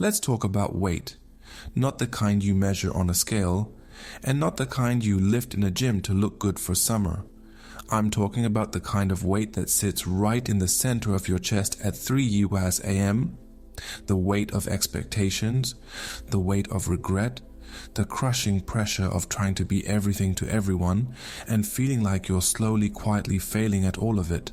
Let's talk about weight. Not the kind you measure on a scale, and not the kind you lift in a gym to look good for summer. I'm talking about the kind of weight that sits right in the center of your chest at 3 US AM, the weight of expectations, the weight of regret, the crushing pressure of trying to be everything to everyone and feeling like you're slowly, quietly failing at all of it.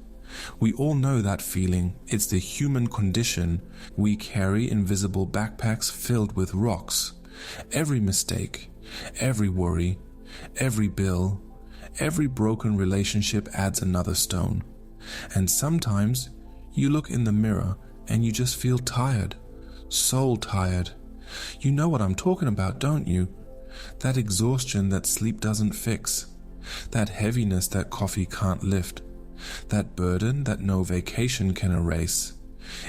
We all know that feeling. It's the human condition. We carry invisible backpacks filled with rocks. Every mistake, every worry, every bill, every broken relationship adds another stone. And sometimes you look in the mirror and you just feel tired, soul tired. You know what I'm talking about, don't you? That exhaustion that sleep doesn't fix. That heaviness that coffee can't lift. That burden that no vacation can erase.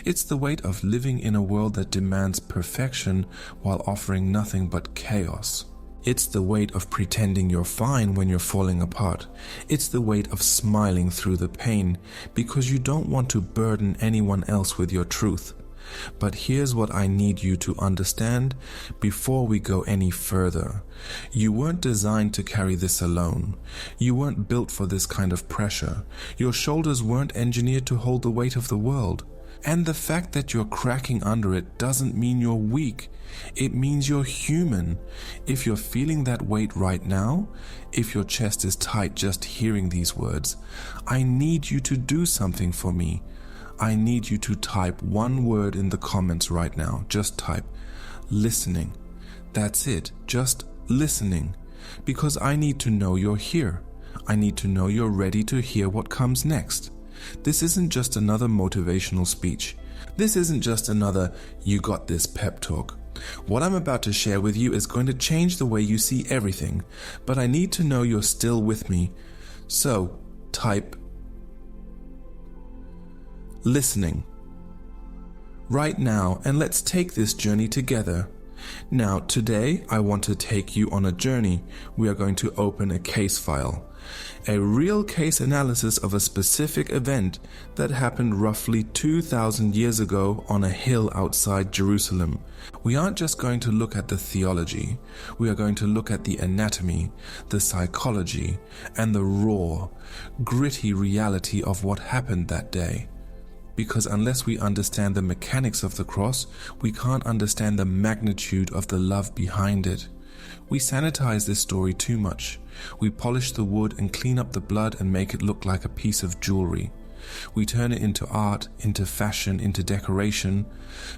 It's the weight of living in a world that demands perfection while offering nothing but chaos. It's the weight of pretending you're fine when you're falling apart. It's the weight of smiling through the pain because you don't want to burden anyone else with your truth. But here's what I need you to understand before we go any further. You weren't designed to carry this alone. You weren't built for this kind of pressure. Your shoulders weren't engineered to hold the weight of the world. And the fact that you're cracking under it doesn't mean you're weak. It means you're human. If you're feeling that weight right now, if your chest is tight just hearing these words, I need you to do something for me. I need you to type one word in the comments right now. Just type listening. That's it. Just listening. Because I need to know you're here. I need to know you're ready to hear what comes next. This isn't just another motivational speech. This isn't just another you got this pep talk. What I'm about to share with you is going to change the way you see everything, but I need to know you're still with me. So, type listening right now, and let's take this journey together. Now, today I want to take you on a journey. We are going to open a case file, a real case analysis of a specific event that happened roughly 2,000 years ago on a hill outside Jerusalem. We aren't just going to look at the theology. We are going to look at the anatomy, the psychology, and the raw, gritty reality of what happened that day. Because unless we understand the mechanics of the cross, we can't understand the magnitude of the love behind it. We sanitize this story too much. We polish the wood and clean up the blood and make it look like a piece of jewelry. We turn it into art, into fashion, into decoration.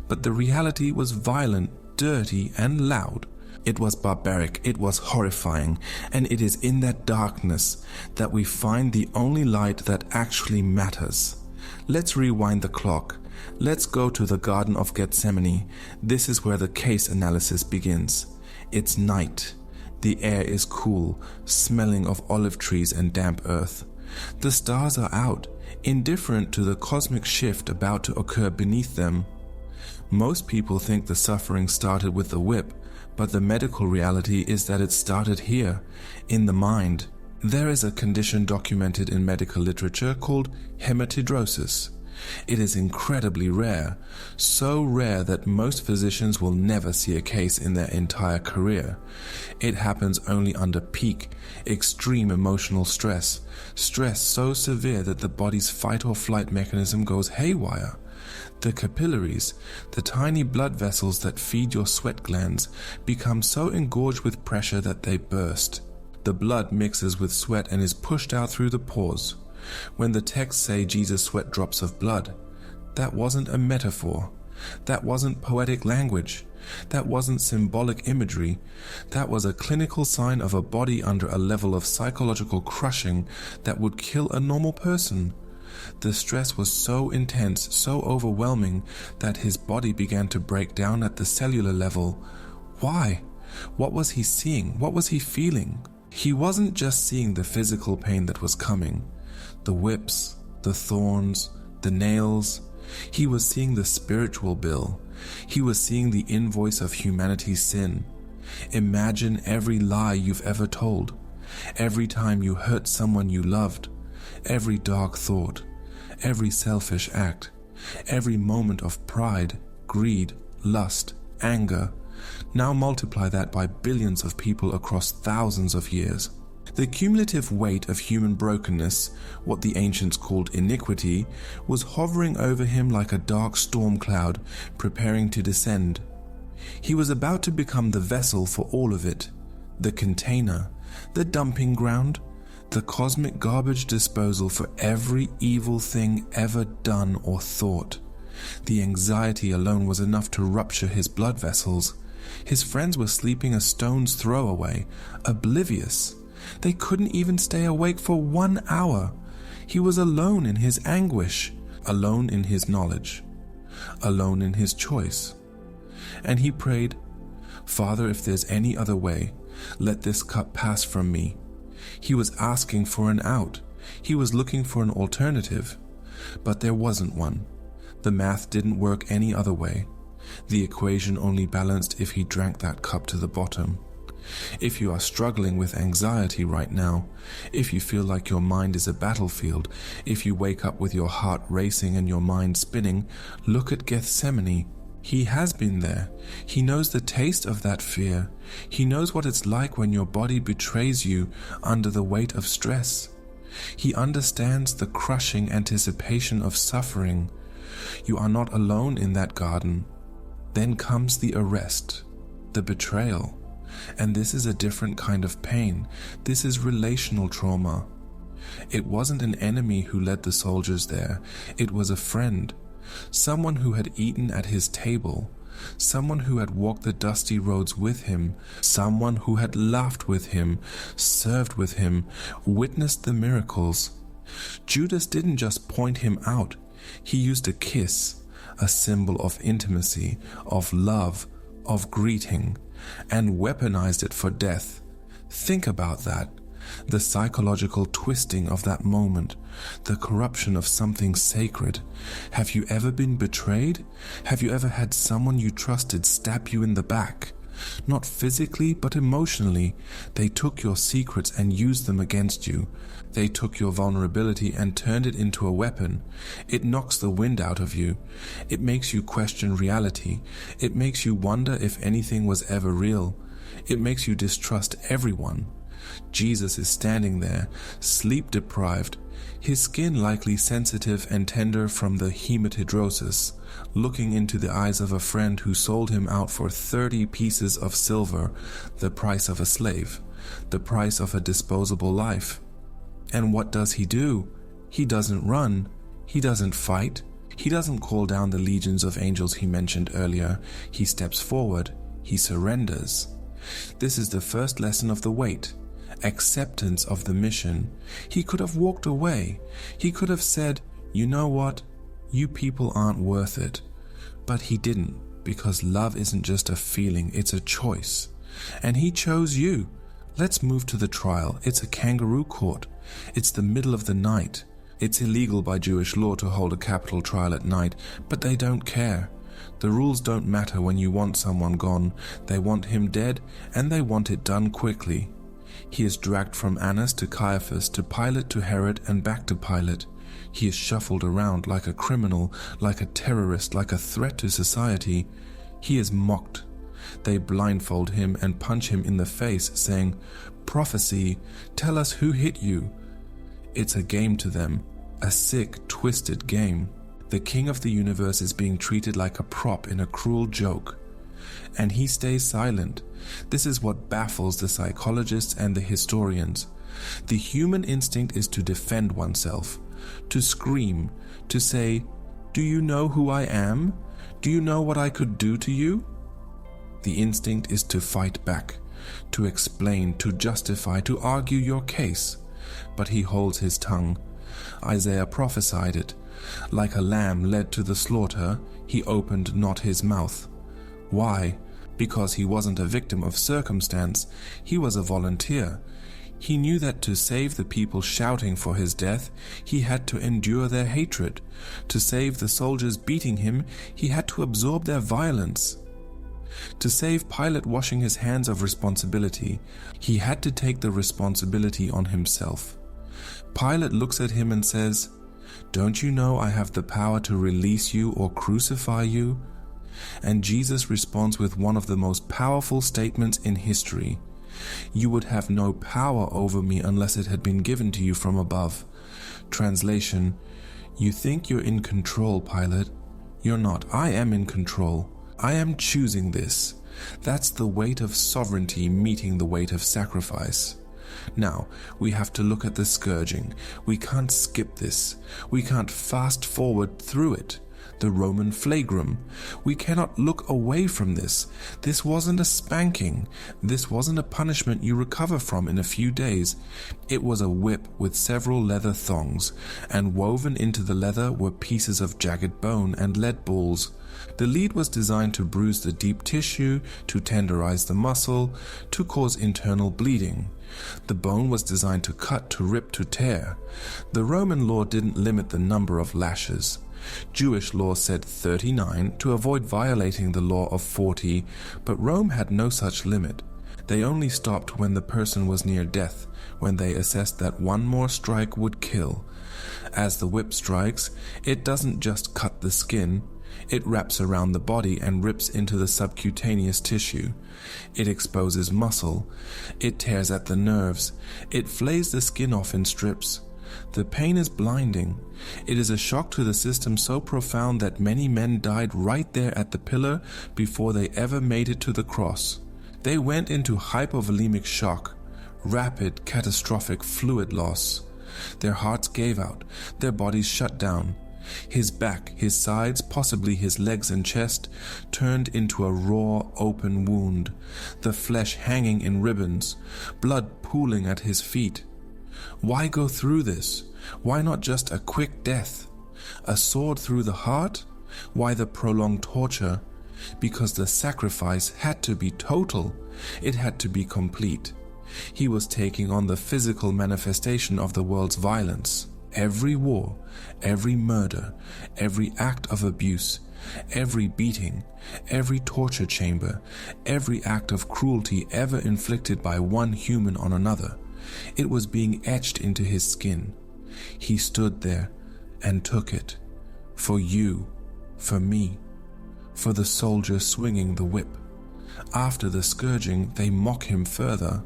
But the reality was violent, dirty, and loud. It was barbaric, it was horrifying, and it is in that darkness that we find the only light that actually matters. Let's rewind the clock. Let's go to the Garden of Gethsemane. This is where the case analysis begins. It's night. The air is cool, smelling of olive trees and damp earth. The stars are out, indifferent to the cosmic shift about to occur beneath them. Most people think the suffering started with the whip, but the medical reality is that it started here, in the mind. There is a condition documented in medical literature called hematidrosis. It is incredibly rare, so rare that most physicians will never see a case in their entire career. It happens only under peak, extreme emotional stress, stress so severe that the body's fight or flight mechanism goes haywire. The capillaries, the tiny blood vessels that feed your sweat glands, become so engorged with pressure that they burst. The blood mixes with sweat and is pushed out through the pores. When the texts say Jesus sweat drops of blood, that wasn't a metaphor. That wasn't poetic language. That wasn't symbolic imagery. That was a clinical sign of a body under a level of psychological crushing that would kill a normal person. The stress was so intense, so overwhelming, that his body began to break down at the cellular level. Why? What was he seeing? What was he feeling? He wasn't just seeing the physical pain that was coming, the whips, the thorns, the nails. He was seeing the spiritual bill. He was seeing the invoice of humanity's sin. Imagine every lie you've ever told, every time you hurt someone you loved, every dark thought, every selfish act, every moment of pride, greed, lust, anger. Now multiply that by billions of people across thousands of years. The cumulative weight of human brokenness, what the ancients called iniquity, was hovering over him like a dark storm cloud, preparing to descend. He was about to become the vessel for all of it, the container, the dumping ground, the cosmic garbage disposal for every evil thing ever done or thought. The anxiety alone was enough to rupture his blood vessels. His friends were sleeping a stone's throw away, oblivious. They couldn't even stay awake for 1 hour. He was alone in his anguish, alone in his knowledge, alone in his choice. And he prayed, "Father, if there's any other way, let this cup pass from me." He was asking for an out. He was looking for an alternative. But there wasn't one. The math didn't work any other way. The equation only balanced if he drank that cup to the bottom. If you are struggling with anxiety right now, if you feel like your mind is a battlefield, if you wake up with your heart racing and your mind spinning, look at Gethsemane. He has been there. He knows the taste of that fear. He knows what it's like when your body betrays you under the weight of stress. He understands the crushing anticipation of suffering. You are not alone in that garden. Then comes the arrest, the betrayal. And this is a different kind of pain. This is relational trauma. It wasn't an enemy who led the soldiers there. It was a friend. Someone who had eaten at his table, someone who had walked the dusty roads with him, someone who had laughed with him, served with him, witnessed the miracles. Judas didn't just point him out. He used a kiss, a symbol of intimacy, of love, of greeting, and weaponized it for death. Think about that. The psychological twisting of that moment, the corruption of something sacred. Have you ever been betrayed? Have you ever had someone you trusted stab you in the back? Not physically, but emotionally. They took your secrets and used them against you. They took your vulnerability and turned it into a weapon. It knocks the wind out of you. It makes you question reality. It makes you wonder if anything was ever real. It makes you distrust everyone. Jesus is standing there, sleep-deprived, his skin likely sensitive and tender from the hematidrosis, looking into the eyes of a friend who sold him out for 30 pieces of silver, the price of a slave, the price of a disposable life. And what does he do? He doesn't run. He doesn't fight. He doesn't call down the legions of angels he mentioned earlier. He steps forward. He surrenders. This is the first lesson of the weight. Acceptance of the mission. He could have walked away. He could have said, "You know what? You people aren't worth it." But he didn't, because love isn't just a feeling, it's a choice. And he chose you. Let's move to the trial. It's a kangaroo court. It's the middle of the night. It's illegal by Jewish law to hold a capital trial at night, but they don't care. The rules don't matter when you want someone gone. They want him dead, and they want it done quickly. He is dragged from Annas to Caiaphas to Pilate to Herod and back to Pilate. He is shuffled around like a criminal, like a terrorist, like a threat to society. He is mocked. They blindfold him and punch him in the face, saying, "Prophecy, tell us who hit you." It's a game to them, a sick, twisted game. The king of the universe is being treated like a prop in a cruel joke. And he stays silent. This is what baffles the psychologists and the historians. The human instinct is to defend oneself, to scream, to say, "Do you know who I am? Do you know what I could do to you?" The instinct is to fight back, to explain, to justify, to argue your case. But he holds his tongue. Isaiah prophesied it. Like a lamb led to the slaughter, he opened not his mouth. Why? Because he wasn't a victim of circumstance. He was a volunteer. He knew that to save the people shouting for his death, he had to endure their hatred. To save the soldiers beating him, he had to absorb their violence. To save Pilate washing his hands of responsibility, he had to take the responsibility on himself. Pilate looks at him and says, "Don't you know I have the power to release you or crucify you?" and Jesus responds with one of the most powerful statements in history. You would have no power over me unless it had been given to you from above. Translation: you think you're in control, Pilate. You're not. I am in control. I am choosing this. That's the weight of sovereignty meeting the weight of sacrifice. Now, we have to look at the scourging. We can't skip this. We can't fast forward through it. The Roman flagrum. We cannot look away from this. This wasn't a spanking. This wasn't a punishment you recover from in a few days. It was a whip with several leather thongs, and woven into the leather were pieces of jagged bone and lead balls. The lead was designed to bruise the deep tissue, to tenderize the muscle, to cause internal bleeding. The bone was designed to cut, to rip, to tear. The Roman law didn't limit the number of lashes. Jewish law said 39 to avoid violating the law of 40, but Rome had no such limit. They only stopped when the person was near death, when they assessed that one more strike would kill. As the whip strikes, it doesn't just cut the skin. It wraps around the body and rips into the subcutaneous tissue. It exposes muscle. It tears at the nerves. It flays the skin off in strips. The pain is blinding. It is a shock to the system so profound that many men died right there at the pillar before they ever made it to the cross. They went into hypovolemic shock, rapid, catastrophic fluid loss. Their hearts gave out. Their bodies shut down. His back, his sides, possibly his legs and chest, turned into a raw, open wound, the flesh hanging in ribbons, blood pooling at his feet. Why go through this? Why not just a quick death? A sword through the heart? Why the prolonged torture? Because the sacrifice had to be total. It had to be complete. He was taking on the physical manifestation of the world's violence. Every war, every murder, every act of abuse, every beating, every torture chamber, every act of cruelty ever inflicted by one human on another. It was being etched into his skin. He stood there and took it. For you, for me, for the soldier swinging the whip. After the scourging, they mock him further.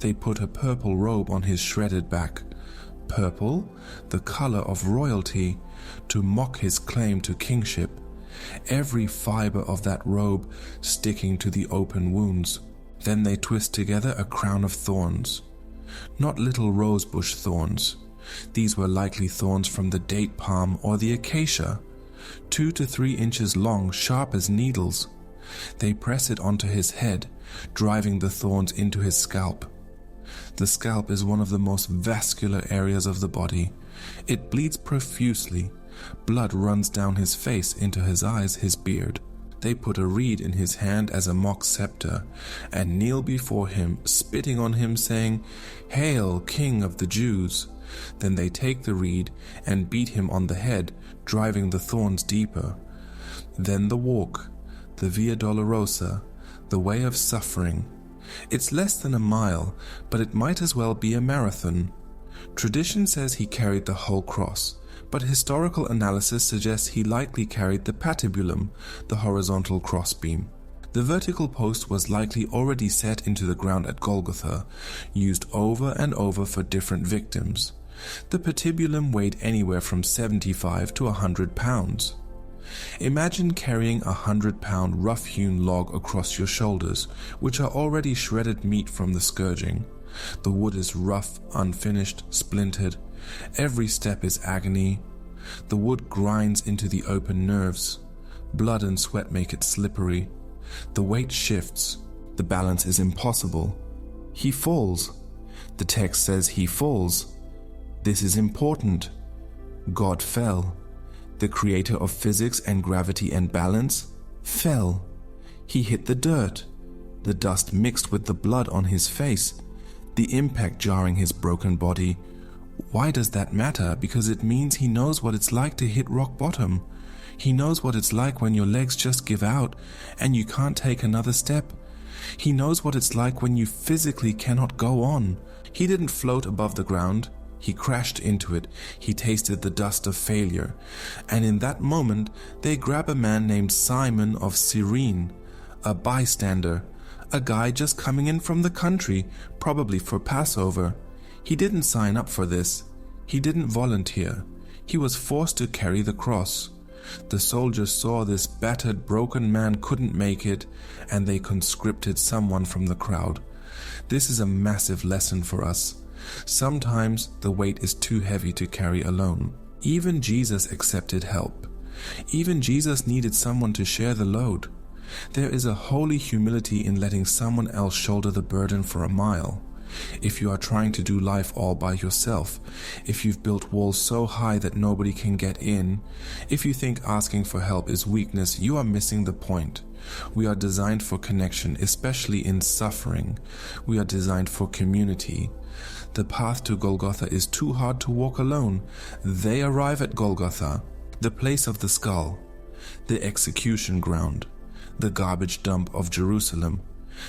They put a purple robe on his shredded back. Purple, the color of royalty, to mock his claim to kingship. Every fiber of that robe sticking to the open wounds. Then they twist together a crown of thorns. Not little rosebush thorns. These were likely thorns from the date palm or the acacia, 2 to 3 inches long, sharp as needles. They press it onto his head, driving the thorns into his scalp. The scalp is one of the most vascular areas of the body. It bleeds profusely. Blood runs down his face, into his eyes, his beard. They put a reed in his hand as a mock scepter, and kneel before him, spitting on him, saying, "Hail, King of the Jews!" Then they take the reed and beat him on the head, driving the thorns deeper. Then the walk, the Via Dolorosa, the way of suffering. It's less than a mile, but it might as well be a marathon. Tradition says he carried the whole cross, but historical analysis suggests he likely carried the patibulum, the horizontal crossbeam. The vertical post was likely already set into the ground at Golgotha, used over and over for different victims. The patibulum weighed anywhere from 75 to 100 pounds. Imagine carrying a 100-pound rough-hewn log across your shoulders, which are already shredded meat from the scourging. The wood is rough, unfinished, splintered. Every step is agony. The wood grinds into the open nerves. Blood and sweat make it slippery. The weight shifts. The balance is impossible. He falls. The text says he falls. This is important. God fell. The creator of physics and gravity and balance, fell. He hit the dirt. The dust mixed with the blood on his face, the impact jarring his broken body. Why does that matter? Because it means he knows what it's like to hit rock bottom. He knows what it's like when your legs just give out and you can't take another step. He knows what it's like when you physically cannot go on. He didn't float above the ground. He crashed into it. He tasted the dust of failure. And in that moment, they grab a man named Simon of Cyrene, a bystander, a guy just coming in from the country, probably for Passover. He didn't sign up for this. He didn't volunteer. He was forced to carry the cross. The soldiers saw this battered, broken man couldn't make it, and they conscripted someone from the crowd. This is a massive lesson for us. Sometimes the weight is too heavy to carry alone. Even Jesus accepted help. Even Jesus needed someone to share the load. There is a holy humility in letting someone else shoulder the burden for a mile. If you are trying to do life all by yourself, if you've built walls so high that nobody can get in, if you think asking for help is weakness, you are missing the point. We are designed for connection, especially in suffering. We are designed for community. The path to Golgotha is too hard to walk alone. They arrive at Golgotha, the place of the skull, the execution ground, the garbage dump of Jerusalem,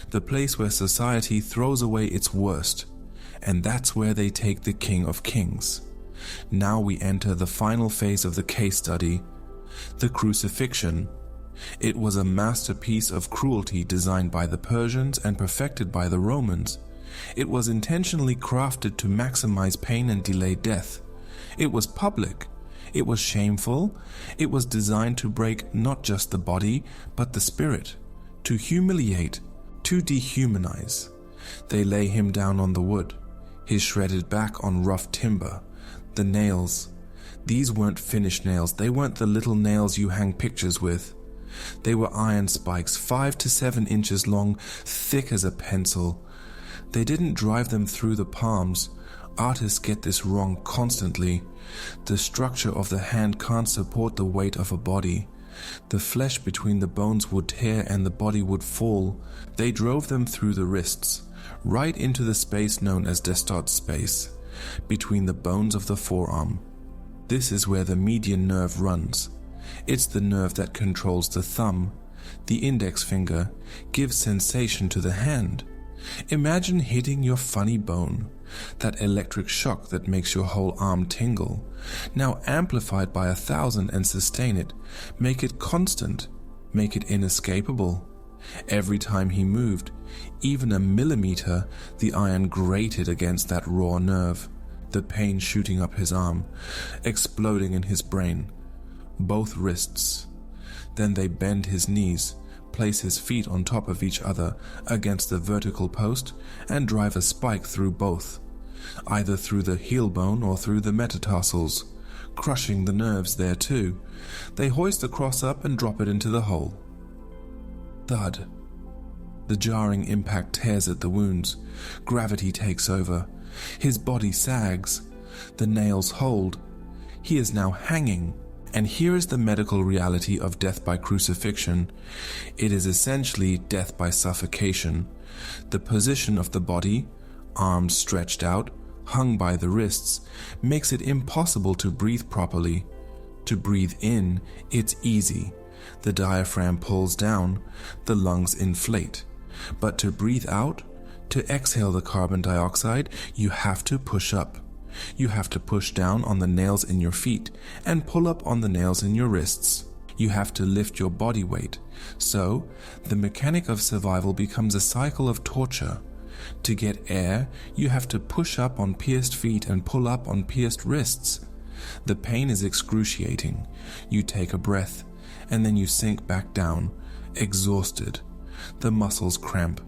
the place where society throws away its worst. And that's where they take the King of Kings. Now we enter the final phase of the case study, the crucifixion. It was a masterpiece of cruelty designed by the Persians and perfected by the Romans. It was intentionally crafted to maximize pain and delay death. It was public. It was shameful. It was designed to break not just the body, but the spirit, to humiliate, to dehumanize. They lay him down on the wood, his shredded back on rough timber, the nails. These weren't finished nails. They weren't the little nails you hang pictures with. They were iron spikes, 5 to 7 inches long, thick as a pencil. They didn't drive them through the palms. Artists get this wrong constantly. The structure of the hand can't support the weight of a body. The flesh between the bones would tear and the body would fall. They drove them through the wrists, right into the space known as Destot space, between the bones of the forearm. This is where the median nerve runs. It's the nerve that controls the thumb. The index finger gives sensation to the hand. Imagine hitting your funny bone, that electric shock that makes your whole arm tingle. Now amplify it by 1,000 and sustain it. Make it constant. Make it inescapable. Every time he moved, even a millimeter, the iron grated against that raw nerve. The pain shooting up his arm, exploding in his brain. Both wrists. Then they bend his knees, place his feet on top of each other against the vertical post, and drive a spike through both, either through the heel bone or through the metatarsals, crushing the nerves there too. They hoist the cross up and drop it into the hole. Thud. The jarring impact tears at the wounds. Gravity takes over. His body sags. The nails hold. He is now hanging. And here is the medical reality of death by crucifixion. It is essentially death by suffocation. The position of the body, arms stretched out, hung by the wrists, makes it impossible to breathe properly. To breathe in, it's easy. The diaphragm pulls down, the lungs inflate. But to breathe out, to exhale the carbon dioxide, you have to push up. You have to push down on the nails in your feet and pull up on the nails in your wrists. You have to lift your body weight. So, the mechanic of survival becomes a cycle of torture. To get air, you have to push up on pierced feet and pull up on pierced wrists. The pain is excruciating. You take a breath, and then you sink back down, exhausted. The muscles cramp.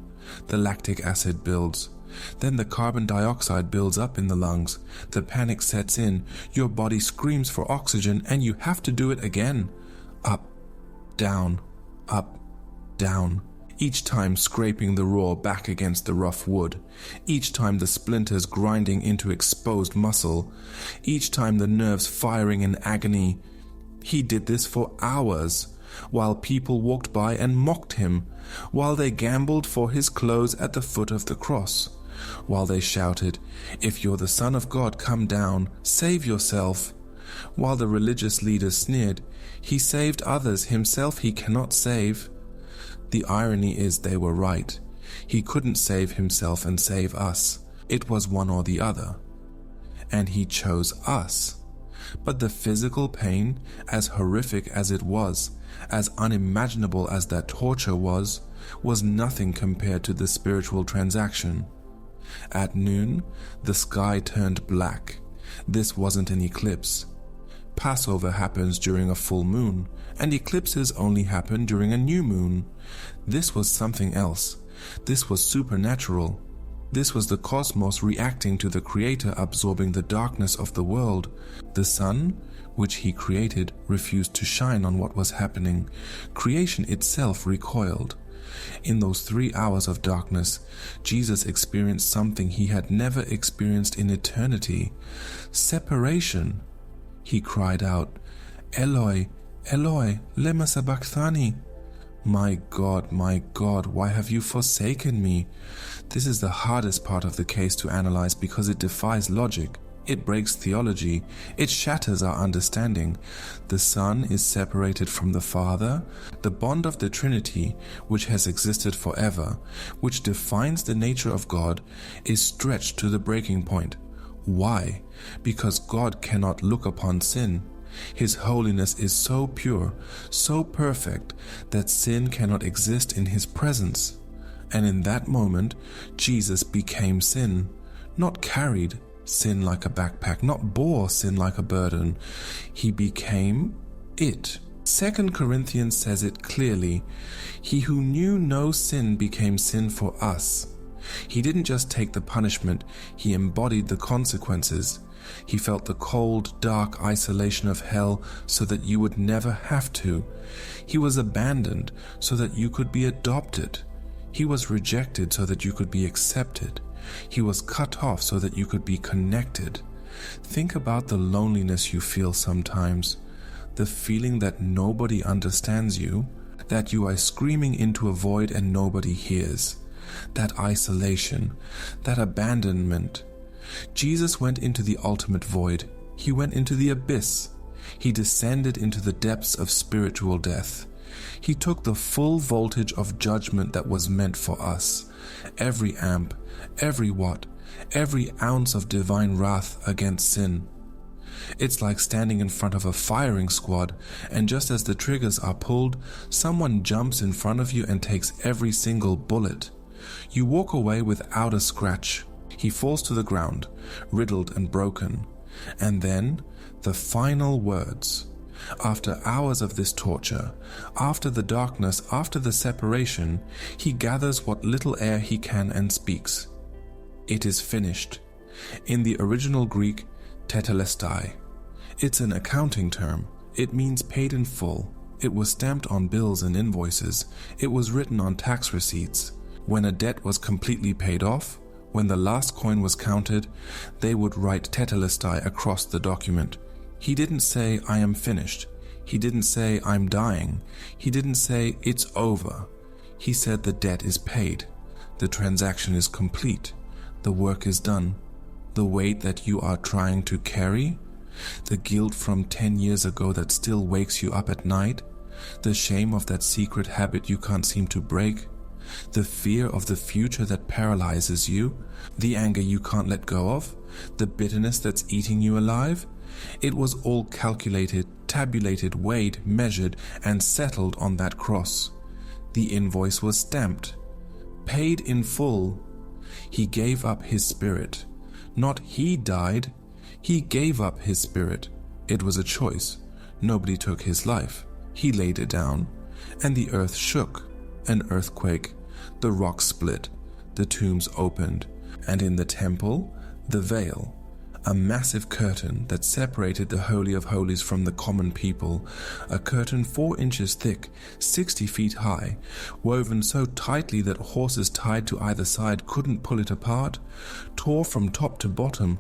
The lactic acid builds. Then the carbon dioxide builds up in the lungs. The panic sets in. Your body screams for oxygen, and you have to do it again. Up, down, up, down. Each time scraping the raw back against the rough wood. Each time the splinters grinding into exposed muscle. Each time the nerves firing in agony. He did this for hours, while people walked by and mocked him, while they gambled for his clothes at the foot of the cross, while they shouted, "If you're the Son of God, come down, save yourself." While the religious leaders sneered, "He saved others, himself he cannot save." The irony is they were right. He couldn't save himself and save us. It was one or the other. and he chose us. But the physical pain, as horrific as it was, as unimaginable as that torture was nothing compared to the spiritual transaction. At noon, the sky turned black. This wasn't an eclipse. Passover happens during a full moon, and eclipses only happen during a new moon. This was something else. This was supernatural. This was the cosmos reacting to the Creator absorbing the darkness of the world. The sun, which he created, refused to shine on what was happening. Creation itself recoiled. In those 3 hours of darkness, Jesus experienced something he had never experienced in eternity. Separation. He cried out, "Eloi, Eloi, lema sabachthani?" My God, why have you forsaken me?" This is the hardest part of the case to analyze because it defies logic. It breaks theology. It shatters our understanding. The Son is separated from the Father. The bond of the Trinity, which has existed forever, which defines the nature of God, is stretched to the breaking point. Why? Because God cannot look upon sin. His holiness is so pure, so perfect, that sin cannot exist in his presence. And in that moment, Jesus became sin, not carried sin like a backpack, not bore sin like a burden. He became it. 2 Corinthians says it clearly. He who knew no sin became sin for us. He didn't just take the punishment, he embodied the consequences. He felt the cold, dark isolation of hell so that you would never have to. He was abandoned so that you could be adopted. He was rejected so that you could be accepted. He was cut off so that you could be connected. Think about the loneliness you feel sometimes, the feeling that nobody understands you, that you are screaming into a void and nobody hears, that isolation, that abandonment. Jesus went into the ultimate void. He went into the abyss. He descended into the depths of spiritual death. He took the full voltage of judgment that was meant for us. Every amp, every watt, every ounce of divine wrath against sin. It's like standing in front of a firing squad, and just as the triggers are pulled, someone jumps in front of you and takes every single bullet. You walk away without a scratch. He falls to the ground, riddled and broken. And then, the final words. After hours of this torture, after the darkness, after the separation, he gathers what little air he can and speaks. It is finished. In the original Greek, tetelestai. It's an accounting term. It means paid in full. It was stamped on bills and invoices. It was written on tax receipts. When a debt was completely paid off, when the last coin was counted, they would write tetelestai across the document. He didn't say, "I am finished." He didn't say, "I'm dying." He didn't say, "It's over." He said the debt is paid. The transaction is complete. The work is done. The weight that you are trying to carry, the guilt from 10 years ago that still wakes you up at night, the shame of that secret habit you can't seem to break, the fear of the future that paralyzes you, the anger you can't let go of, the bitterness that's eating you alive. It was all calculated, tabulated, weighed, measured, and settled on that cross. The invoice was stamped, paid in full. He gave up his spirit. Not he died, he gave up his spirit. It was a choice. Nobody took his life. He laid it down, and the earth shook. An earthquake, the rocks split, the tombs opened, and in the temple, the veil, a massive curtain that separated the Holy of Holies from the common people, a curtain 4 inches thick, 60 feet high, woven so tightly that horses tied to either side couldn't pull it apart, tore from top to bottom,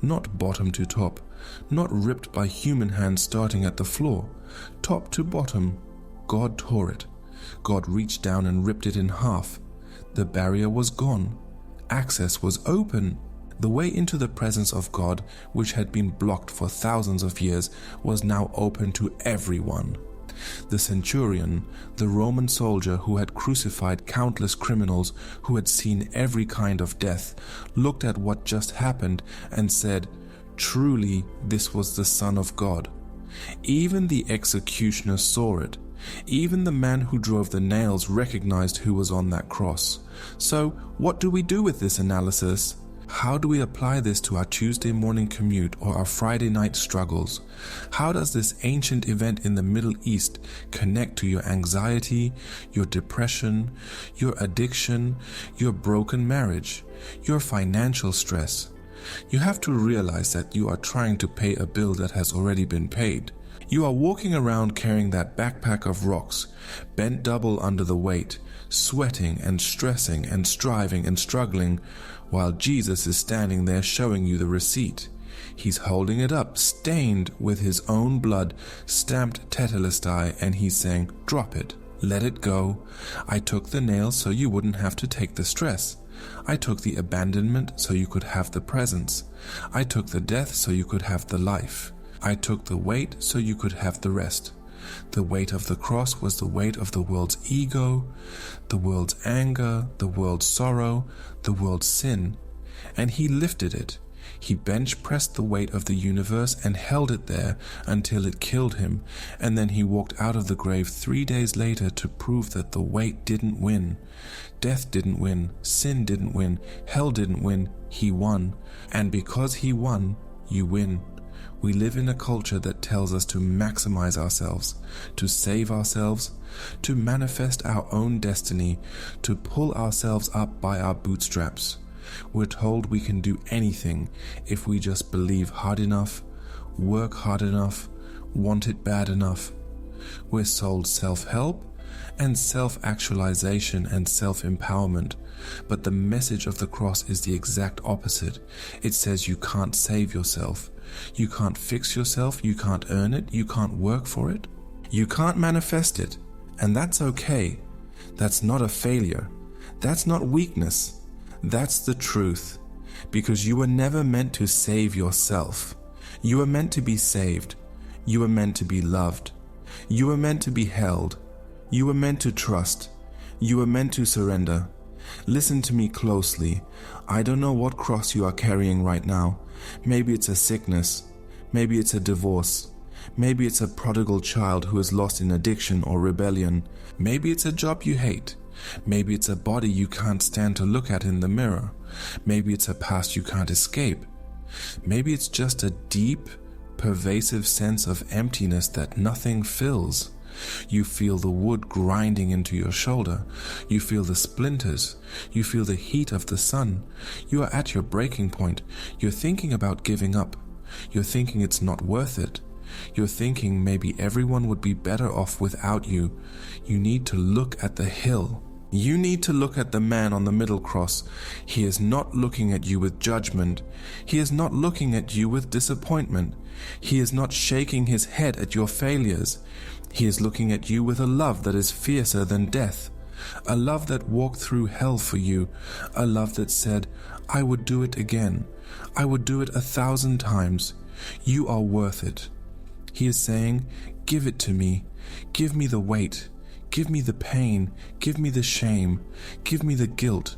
not bottom to top, not ripped by human hands starting at the floor, top to bottom. God tore it. God reached down and ripped it in half. The barrier was gone. Access was open. The way into the presence of God, which had been blocked for thousands of years, was now open to everyone. The centurion, the Roman soldier who had crucified countless criminals, who had seen every kind of death, looked at what just happened and said, Truly, this was the Son of God. Even the executioner saw it. Even the man who drove the nails recognized who was on that cross. So, what do we do with this analysis? How do we apply this to our Tuesday morning commute or our Friday night struggles? How does this ancient event in the Middle East connect to your anxiety, your depression, your addiction, your broken marriage, your financial stress? You have to realize that you are trying to pay a bill that has already been paid. You are walking around carrying that backpack of rocks, bent double under the weight, sweating and stressing and striving and struggling, while Jesus is standing there showing you the receipt. He's holding it up, stained with his own blood, stamped tetelestai, and he's saying, drop it, let it go. I took the nails so you wouldn't have to take the stress. I took the abandonment so you could have the presence. I took the death so you could have the life. I took the weight so you could have the rest. The weight of the cross was the weight of the world's ego, the world's anger, the world's sorrow, the world's sin. And he lifted it. He bench pressed the weight of the universe and held it there until it killed him. And then he walked out of the grave 3 days later to prove that the weight didn't win. Death didn't win. Sin didn't win. Hell didn't win. He won. And because he won, you win. We live in a culture that tells us to maximize ourselves, to save ourselves, to manifest our own destiny, to pull ourselves up by our bootstraps. We're told we can do anything if we just believe hard enough, work hard enough, want it bad enough. We're sold self-help and self-actualization and self-empowerment. But the message of the cross is the exact opposite. It says you can't save yourself. You can't fix yourself. You can't earn it. You can't work for it. You can't manifest it. And that's okay. That's not a failure. That's not weakness. That's the truth. Because you were never meant to save yourself. You were meant to be saved. You were meant to be loved. You were meant to be held. You were meant to trust. You were meant to surrender. Listen to me closely. I don't know what cross you are carrying right now. Maybe it's a sickness. Maybe it's a divorce. Maybe it's a prodigal child who is lost in addiction or rebellion. Maybe it's a job you hate. Maybe it's a body you can't stand to look at in the mirror. Maybe it's a past you can't escape. Maybe it's just a deep, pervasive sense of emptiness that nothing fills. You feel the wood grinding into your shoulder. You feel the splinters. You feel the heat of the sun. You are at your breaking point. You're thinking about giving up. You're thinking it's not worth it. You're thinking maybe everyone would be better off without you. You need to look at the hill. You need to look at the man on the middle cross. He is not looking at you with judgment. He is not looking at you with disappointment. He is not shaking his head at your failures. He is looking at you with a love that is fiercer than death. A love that walked through hell for you. A love that said, I would do it again. I would do it 1,000 times. You are worth it. He is saying, give it to me. Give me the weight. Give me the pain. Give me the shame. Give me the guilt.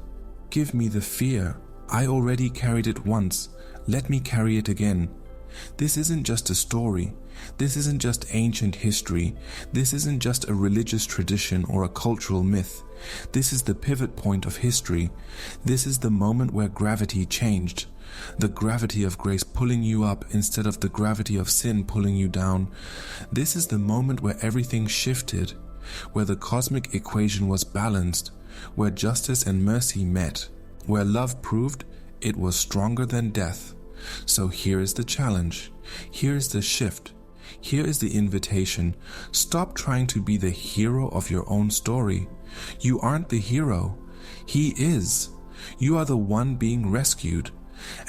Give me the fear. I already carried it once. Let me carry it again. This isn't just a story. This isn't just ancient history. This isn't just a religious tradition or a cultural myth. This is the pivot point of history. This is the moment where gravity changed. The gravity of grace pulling you up instead of the gravity of sin pulling you down. This is the moment where everything shifted, where the cosmic equation was balanced, where justice and mercy met, where love proved it was stronger than death. So here is the challenge. Here is the shift. Here is the invitation. Stop trying to be the hero of your own story. You aren't the hero. He is. You are the one being rescued.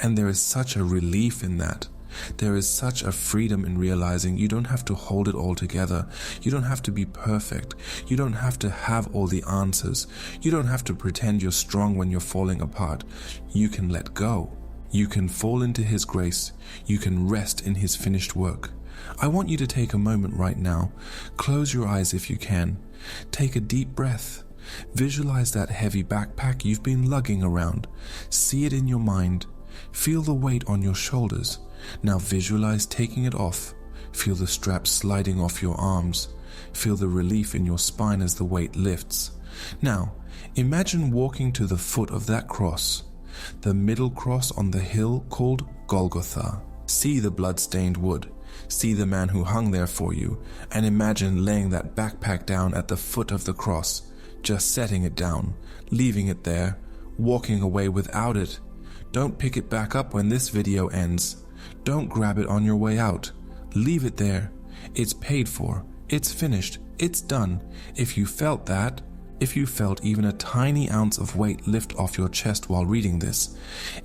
And there is such a relief in that. There is such a freedom in realizing you don't have to hold it all together. You don't have to be perfect. You don't have to have all the answers. You don't have to pretend you're strong when you're falling apart. You can let go. You can fall into His grace. You can rest in His finished work. I want you to take a moment right now. Close your eyes if you can. Take a deep breath. Visualize that heavy backpack you've been lugging around. See it in your mind. Feel the weight on your shoulders. Now visualize taking it off. Feel the strap sliding off your arms. Feel the relief in your spine as the weight lifts. Now, imagine walking to the foot of that cross, the middle cross on the hill called Golgotha. See the blood-stained wood. See the man who hung there for you, and imagine laying that backpack down at the foot of the cross, just setting it down, leaving it there, walking away without it. Don't pick it back up when this video ends. Don't grab it on your way out. Leave it there. It's paid for. It's finished. It's done. If you felt that, if you felt even a tiny ounce of weight lift off your chest while reading this,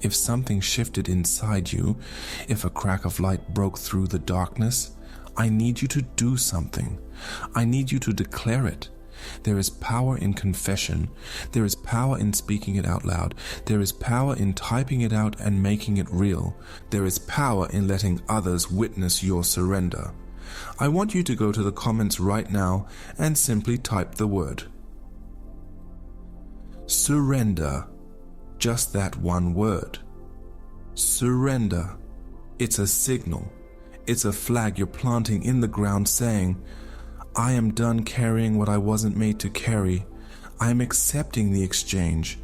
if something shifted inside you, if a crack of light broke through the darkness, I need you to do something. I need you to declare it. There is power in confession. There is power in speaking it out loud. There is power in typing it out and making it real. There is power in letting others witness your surrender. I want you to go to the comments right now and simply type the word surrender. Just that one word. Surrender. It's a signal. It's a flag you're planting in the ground saying, I am done carrying what I wasn't made to carry. I am accepting the exchange.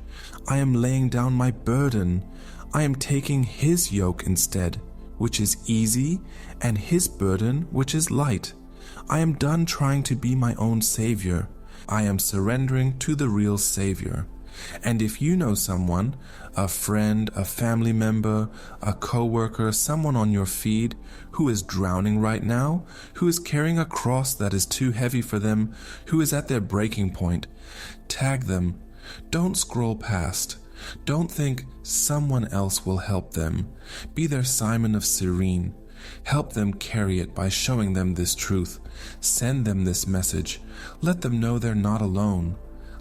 I am laying down my burden. I am taking His yoke instead, which is easy, and His burden, which is light. I am done trying to be my own savior. I am surrendering to the real Savior. And if you know someone, a friend, a family member, a co-worker, someone on your feed who is drowning right now, who is carrying a cross that is too heavy for them, who is at their breaking point, tag them. Don't scroll past. Don't think someone else will help them. Be their Simon of Cyrene. Help them carry it by showing them this truth. Send them this message. Let them know they're not alone.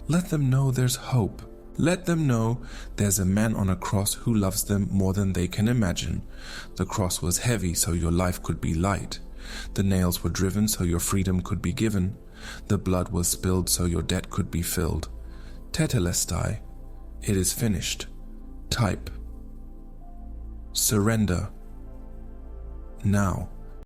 Let them know there's hope. Let them know there's a man on a cross who loves them more than they can imagine. The cross was heavy so your life could be light. The nails were driven so your freedom could be given. The blood was spilled so your debt could be filled. Tetelestai. It is finished. Type. Surrender. Now.